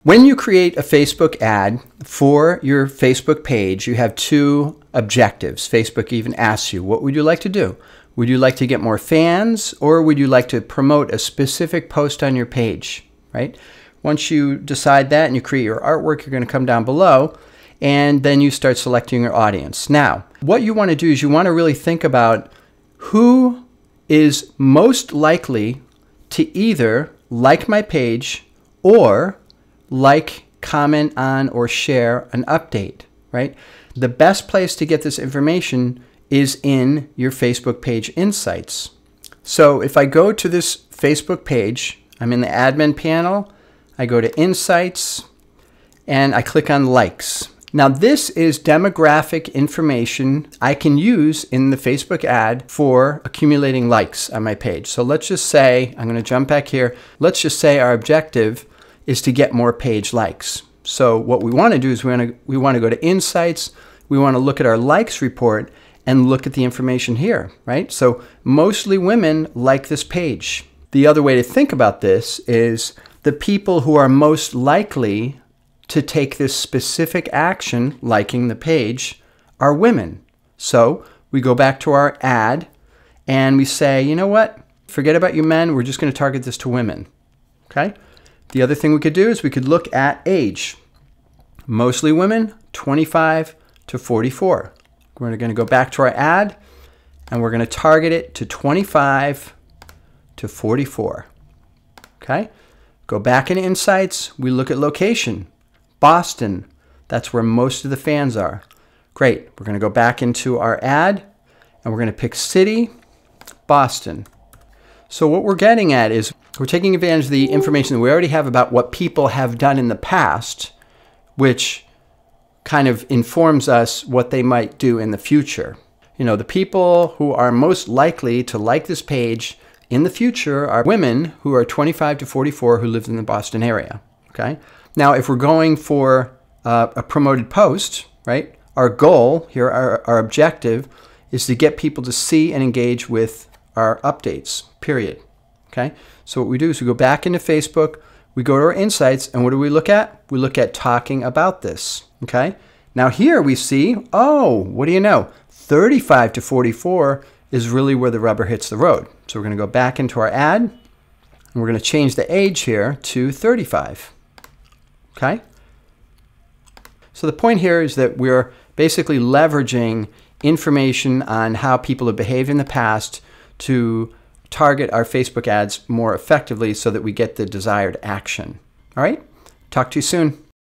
When you create a Facebook ad for your Facebook page, you have two objectives. Facebook even asks you, what would you like to do? Would you like to get more fans, or would you like to promote a specific post on your page, right? Once you decide that and you create your artwork, you're going to come down below and then you start selecting your audience. Now, what you want to do is you want to really think about who is most likely to either like my page or like, comment on, or share an update, right? The best place to get this information is in your Facebook page insights. So if I go to this Facebook page, I'm in the admin panel, I go to insights, and I click on likes. Now this is demographic information I can use in the Facebook ad for accumulating likes on my page. So let's just say, I'm going to jump back here, let's just say our objective is to get more page likes. So what we want to do is we want to go to insights, we want to look at our likes report and look at the information here, right? So mostly women like this page. The other way to think about this is the people who are most likely to take this specific action, liking the page, are women. So we go back to our ad and we say, you know what? Forget about you men, we're just going to target this to women, okay? The other thing we could do is we could look at age. Mostly women, 25 to 44. We're going to go back to our ad and we're going to target it to 25 to 44. Okay? Go back into insights. We look at location. Boston. That's where most of the fans are. Great. We're going to go back into our ad and we're going to pick city, Boston. So what we're getting at is we're taking advantage of the information that we already have about what people have done in the past, which kind of informs us what they might do in the future. You know, the people who are most likely to like this page in the future are women who are 25 to 44 who live in the Boston area. Okay. Now, if we're going for a promoted post, right, our goal here, our objective is to get people to see and engage with our updates, period. Okay. So what we do is we go back into Facebook, we go to our insights, and what do we look at? We look at talking about this. Okay. Now here we see, oh, what do you know? 35 to 44 is really where the rubber hits the road. So we're going to go back into our ad, and we're going to change the age here to 35. Okay. So the point here is that we're basically leveraging information on how people have behaved in the past to target our Facebook ads more effectively so that we get the desired action. All right? Talk to you soon.